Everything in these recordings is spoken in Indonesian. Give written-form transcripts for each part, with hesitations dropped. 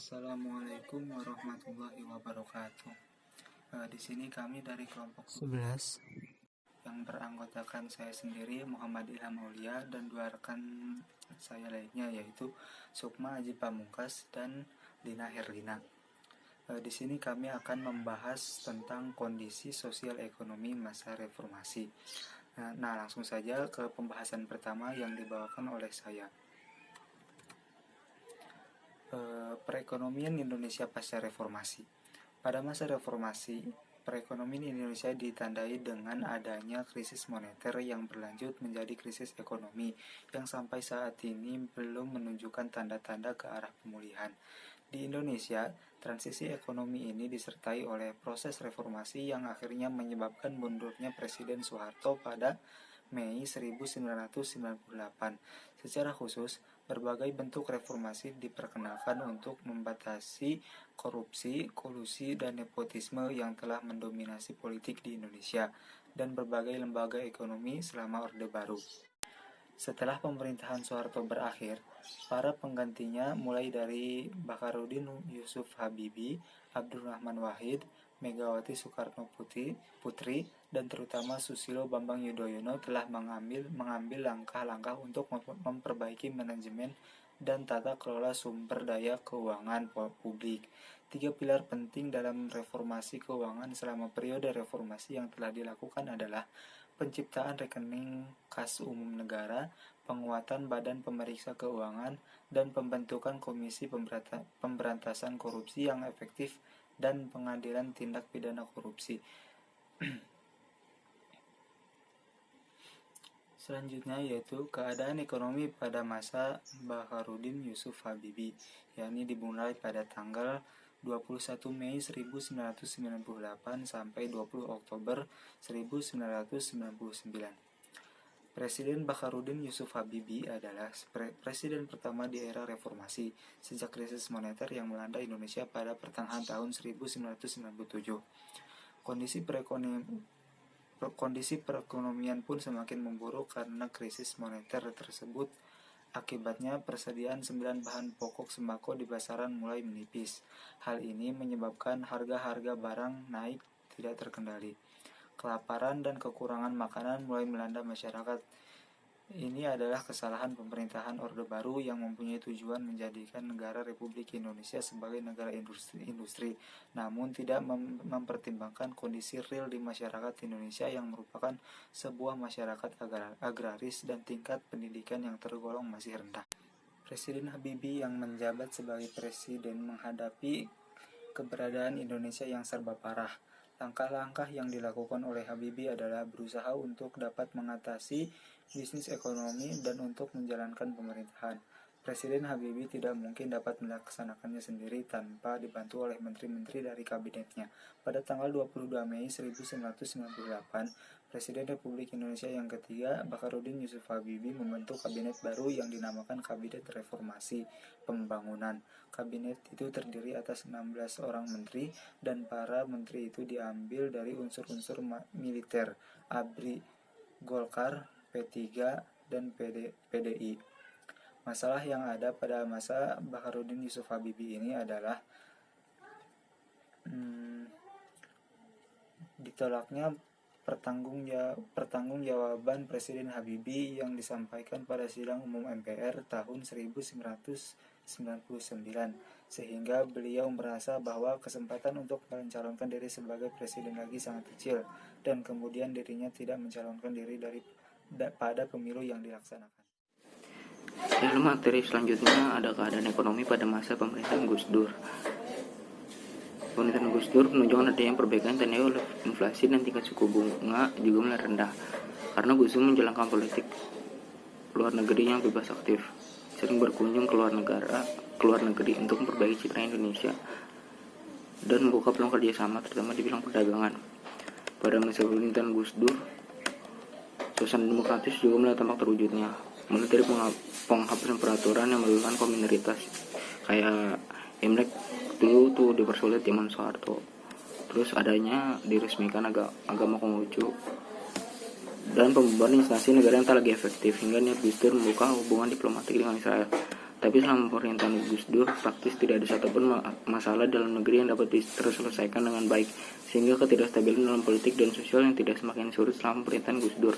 Assalamualaikum warahmatullahi wabarakatuh. Di sini kami dari kelompok 11 yang beranggotakan saya sendiri Muhammad Ilham Aulia dan dua rekan saya lainnya yaitu Sukma Aji Pamungkas dan Lina Herlina. Di sini kami akan membahas tentang kondisi sosial ekonomi masa reformasi. Nah, langsung saja ke pembahasan pertama yang dibawakan oleh saya. Perekonomian Indonesia pasca reformasi. Pada masa reformasi, perekonomian Indonesia ditandai dengan adanya krisis moneter yang berlanjut menjadi krisis ekonomi yang sampai saat ini belum menunjukkan tanda-tanda ke arah pemulihan. Di Indonesia, transisi ekonomi ini disertai oleh proses reformasi yang akhirnya menyebabkan mundurnya Presiden Soeharto pada Mei 1998. Secara khusus, berbagai bentuk reformasi diperkenalkan untuk membatasi korupsi, kolusi, dan nepotisme yang telah mendominasi politik di Indonesia dan berbagai lembaga ekonomi selama Orde Baru. Setelah pemerintahan Soeharto berakhir, para penggantinya mulai dari Bacharuddin Yusuf Habibie, Abdurrahman Wahid, Megawati Soekarno Putri, dan terutama Susilo Bambang Yudhoyono telah mengambil langkah-langkah untuk memperbaiki manajemen dan tata kelola sumber daya keuangan publik. 3 pilar penting dalam reformasi keuangan selama periode reformasi yang telah dilakukan adalah penciptaan rekening kas umum negara, penguatan badan pemeriksa keuangan, dan pembentukan komisi pemberantasan korupsi yang efektif dan pengadilan tindak pidana korupsi. Selanjutnya yaitu keadaan ekonomi pada masa Bacharuddin Yusuf Habibie, yakni dimulai pada tanggal 21 Mei 1998 sampai 20 Oktober 1999. Presiden Bacharuddin Yusuf Habibie adalah presiden pertama di era reformasi sejak krisis moneter yang melanda Indonesia pada pertengahan tahun 1997. Kondisi perekonomian pun semakin memburuk karena krisis moneter tersebut. Akibatnya persediaan 9 bahan pokok sembako di pasaran mulai menipis. Hal ini menyebabkan harga-harga barang naik tidak terkendali. Kelaparan dan kekurangan makanan mulai melanda masyarakat. Ini adalah kesalahan pemerintahan Orde Baru yang mempunyai tujuan menjadikan negara Republik Indonesia sebagai negara industri, namun tidak mempertimbangkan kondisi real di masyarakat Indonesia yang merupakan sebuah masyarakat agraris dan tingkat pendidikan yang tergolong masih rendah. Presiden Habibie yang menjabat sebagai presiden menghadapi keberadaan Indonesia yang serba parah. Langkah-langkah yang dilakukan oleh Habibie adalah berusaha untuk dapat mengatasi bisnis ekonomi dan untuk menjalankan pemerintahan. Presiden Habibie tidak mungkin dapat melaksanakannya sendiri tanpa dibantu oleh menteri-menteri dari kabinetnya. Pada tanggal 22 Mei 1998, Presiden Republik Indonesia yang ketiga, Bacharuddin Yusuf Habibie, membentuk kabinet baru yang dinamakan Kabinet Reformasi Pembangunan. Kabinet itu terdiri atas 16 orang menteri, dan para menteri itu diambil dari unsur-unsur militer, ABRI, Golkar, P3, dan PDI. Masalah yang ada pada masa Bacharuddin Yusuf Habibie ini adalah ditolaknya pertanggungjawaban Presiden Habibie yang disampaikan pada sidang umum MPR tahun 1999, sehingga beliau merasa bahwa kesempatan untuk mencalonkan diri sebagai presiden lagi sangat kecil, dan kemudian dirinya tidak mencalonkan diri pada pemilu yang dilaksanakan. Dalam materi selanjutnya ada keadaan ekonomi pada masa pemerintahan Gus Dur. Pemerintahan Gus Dur menunjukkan adanya perbaikan ditandai oleh inflasi dan tingkat suku bunga juga mulai rendah karena Gus Dur menjalankan politik luar negeri yang bebas aktif, sering berkunjung ke luar negeri untuk memperbaiki citra Indonesia dan membuka peluang kerjasama terutama di bidang perdagangan. Pada masa pemerintahan Gus Dur, suasana demokratis juga mulai tampak terwujudnya, mulai dari penghapusan peraturan yang merugikan kaum minoritas kayak Imlek dulu tuh dipersulit zaman Soeharto, terus adanya diresmikan agama Konghucu dan pembubaran instansi negara yang tak lagi efektif hingga niat Gus Dur membuka hubungan diplomatik dengan Israel. Tapi selama pemerintahan Gus Dur, praktis tidak ada satupun masalah dalam negeri yang dapat terselesaikan dengan baik, sehingga ketidakstabilan dalam politik dan sosial yang tidak semakin surut selama pemerintahan Gus Dur.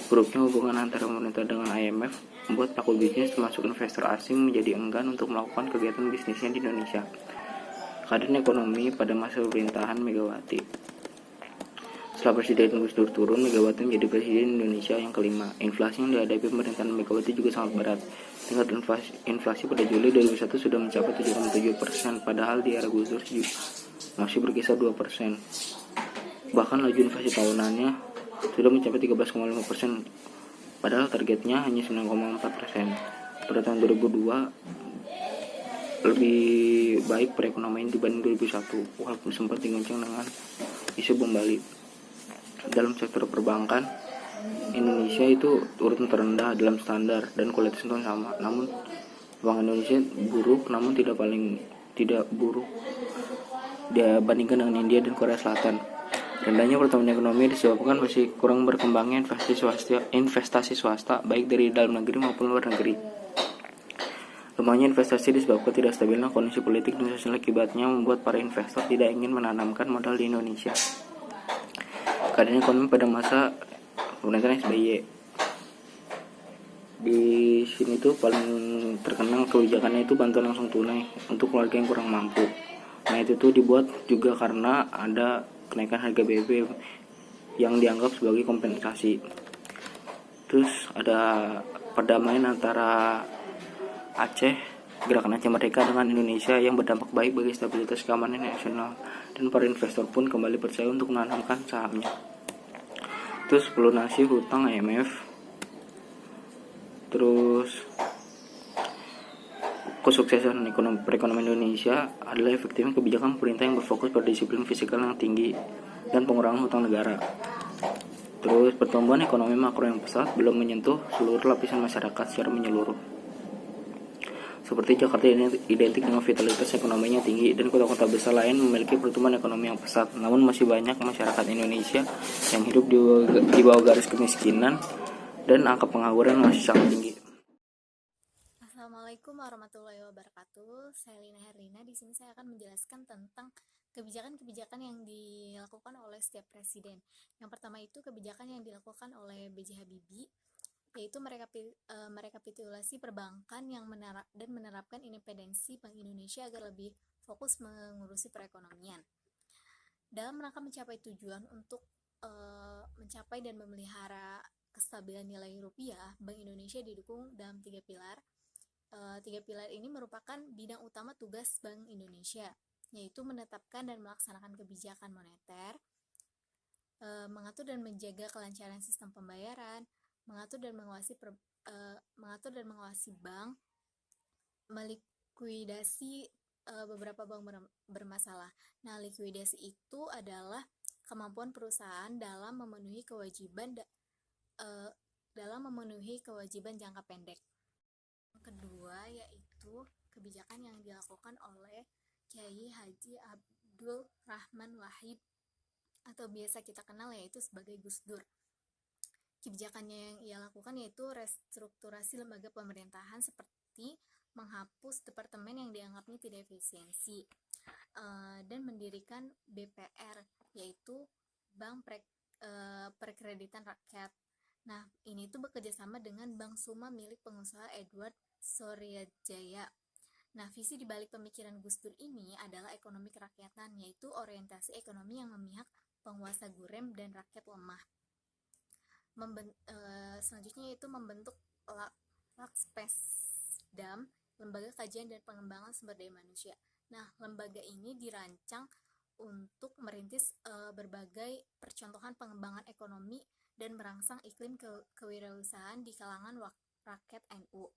Buruknya hubungan antara pemerintah dengan IMF membuat pelaku bisnis termasuk investor asing menjadi enggan untuk melakukan kegiatan bisnisnya di Indonesia. Keadaan ekonomi pada masa pemerintahan Megawati. Setelah Presiden Gus Dur turun, Megawati menjadi Presiden Indonesia yang kelima. Inflasi yang dihadapi pemerintahan Megawati juga sangat berat. Tingkat inflasi pada Juli 2001 sudah mencapai 7,7%, padahal di era Gus Dur masih berkisar 2%. Bahkan laju inflasi tahunannya sudah mencapai 13,5%, padahal targetnya hanya 9,4%. Pada tahun 2002, lebih baik perekonomian dibanding 2001, walaupun sempat digoncang dengan isu bom Bali. Dalam sektor perbankan, Indonesia itu urutan terendah dalam standar dan kualitas yang sama. Namun Bank Indonesia buruk, namun tidak buruk dibandingkan dengan India dan Korea Selatan. Rendahnya pertumbuhan ekonomi disebabkan masih kurang berkembangnya investasi swasta baik dari dalam negeri maupun luar negeri. Lemahnya investasi disebabkan tidak stabilnya kondisi politik dan sosial, akibatnya membuat para investor tidak ingin menanamkan modal di Indonesia. Keadaan ekonomi pada masa pemerintahan SBY. Di sini tuh paling terkenal kebijakannya itu bantuan langsung tunai untuk keluarga yang kurang mampu. Nah itu tuh dibuat juga karena ada kenaikan harga BBM yang dianggap sebagai kompensasi. Terus ada perdamaian antara Aceh, gerakan Aceh Merdeka dengan Indonesia yang berdampak baik bagi stabilitas keamanan nasional, dan para investor pun kembali percaya untuk menanamkan sahamnya. Terus pelunasi hutang IMF. Terus kesuksesan perekonomian Indonesia adalah efektifnya kebijakan pemerintah yang berfokus pada disiplin fiskal yang tinggi dan pengurangan hutang negara. Terus pertumbuhan ekonomi makro yang pesat belum menyentuh seluruh lapisan masyarakat secara menyeluruh. Seperti Jakarta identik dengan vitalitas ekonominya tinggi dan kota-kota besar lain memiliki pertumbuhan ekonomi yang pesat. Namun masih banyak masyarakat Indonesia yang hidup di bawah garis kemiskinan dan angka pengangguran masih sangat tinggi. Assalamualaikum warahmatullahi wabarakatuh. Saya Lina Herlina. Di sini saya akan menjelaskan tentang kebijakan-kebijakan yang dilakukan oleh setiap presiden. Yang pertama itu kebijakan yang dilakukan oleh B.J. Habibie, yaitu merekapitulasi perbankan yang menerapkan independensi Bank Indonesia agar lebih fokus mengurusi perekonomian. Dalam rangka mencapai tujuan untuk mencapai dan memelihara kestabilan nilai rupiah, Bank Indonesia didukung dalam 3 pilar. 3 pilar ini merupakan bidang utama tugas Bank Indonesia, yaitu menetapkan dan melaksanakan kebijakan moneter, mengatur dan menjaga kelancaran sistem pembayaran, mengatur dan mengawasi bank, melikuidasi beberapa bank bermasalah. Nah, likuidasi itu adalah kemampuan perusahaan dalam memenuhi kewajiban jangka pendek. Yang kedua yaitu kebijakan yang dilakukan oleh Kiai Haji Abdul Rahman Wahid atau biasa kita kenal yaitu sebagai Gus Dur. Kebijakannya yang ia lakukan yaitu restrukturasi lembaga pemerintahan seperti menghapus departemen yang dianggapnya tidak efisiensi, dan mendirikan BPR yaitu Bank Perkreditan Rakyat. Nah, ini tuh bekerja sama dengan Bank Suma milik pengusaha Edward Soryajaya. Nah, visi dibalik pemikiran Gus Dur ini adalah ekonomi kerakyatan, yaitu orientasi ekonomi yang memihak penguasa gurem dan rakyat lemah. Selanjutnya yaitu membentuk Lakspesdam, Lembaga Kajian dan Pengembangan Sumber Daya Manusia. Nah, lembaga ini dirancang untuk merintis berbagai percontohan pengembangan ekonomi dan merangsang iklim kewirausahaan di kalangan rakyat NU.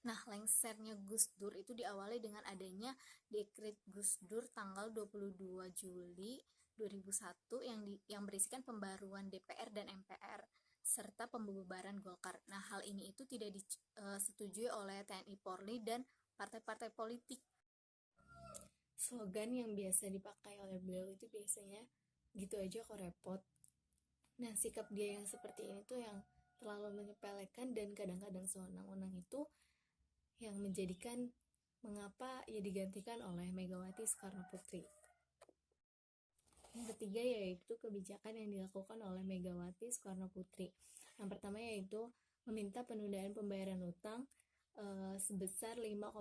Nah, lengsernya Gus Dur itu diawali dengan adanya Dekret Gus Dur tanggal 22 Juli 2001 yang berisikan pembaruan DPR dan MPR serta pembubaran Golkar. Nah, hal ini itu tidak disetujui oleh TNI Polri dan partai-partai politik. Slogan yang biasa dipakai oleh beliau itu biasanya gitu aja kok repot. Nah, sikap dia yang seperti ini tuh yang terlalu menyepelekan dan kadang-kadang sewenang-wenang itu yang menjadikan mengapa ia digantikan oleh Megawati Soekarno Putri. Yang ketiga yaitu kebijakan yang dilakukan oleh Megawati Soekarno Putri. Yang pertama yaitu meminta penundaan pembayaran utang sebesar 5,8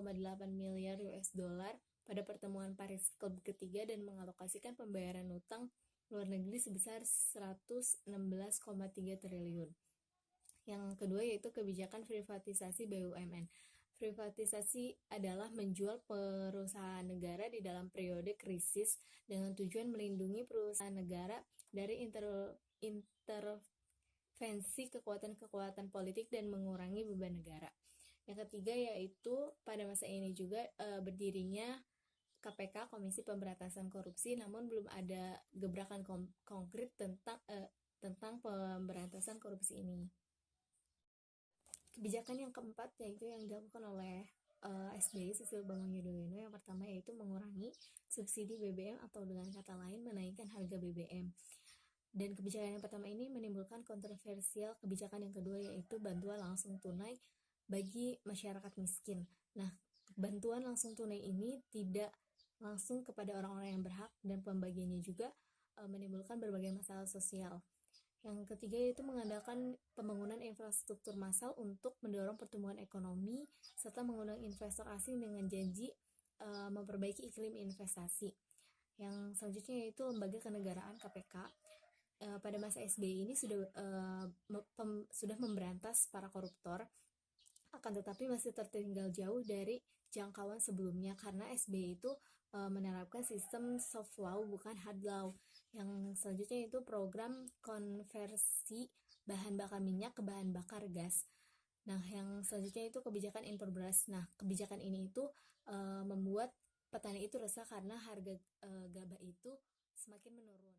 miliar US dollar pada pertemuan Paris Club ketiga dan mengalokasikan pembayaran utang luar negeri sebesar 116,3 triliun. Yang kedua yaitu kebijakan privatisasi BUMN. Privatisasi adalah menjual perusahaan negara di dalam periode krisis dengan tujuan melindungi perusahaan negara dari intervensi kekuatan-kekuatan politik dan mengurangi beban negara. Yang ketiga yaitu pada masa ini juga berdirinya KPK, Komisi Pemberantasan Korupsi, namun belum ada gebrakan konkret tentang pemberantasan korupsi ini. Kebijakan yang keempat yaitu yang dilakukan oleh SBY Susilo Bambang Yudhoyono. Yang pertama yaitu mengurangi subsidi BBM atau dengan kata lain menaikkan harga BBM. Dan kebijakan yang pertama ini menimbulkan kontroversial. Kebijakan yang kedua yaitu bantuan langsung tunai bagi masyarakat miskin. Nah, bantuan langsung tunai ini tidak langsung kepada orang-orang yang berhak dan pembagiannya juga menimbulkan berbagai masalah sosial. Yang ketiga yaitu mengandalkan pembangunan infrastruktur massal untuk mendorong pertumbuhan ekonomi serta mengundang investor asing dengan janji memperbaiki iklim investasi. Yang selanjutnya yaitu lembaga kenegaraan KPK. Pada masa SBY ini sudah memberantas para koruptor, akan tetapi masih tertinggal jauh dari jangkauan sebelumnya karena SBY itu menerapkan sistem soft law bukan hard law. Yang selanjutnya itu program konversi bahan bakar minyak ke bahan bakar gas. Nah, yang selanjutnya itu kebijakan impor beras. Nah, kebijakan ini itu membuat petani itu resah karena harga gabah itu semakin menurun.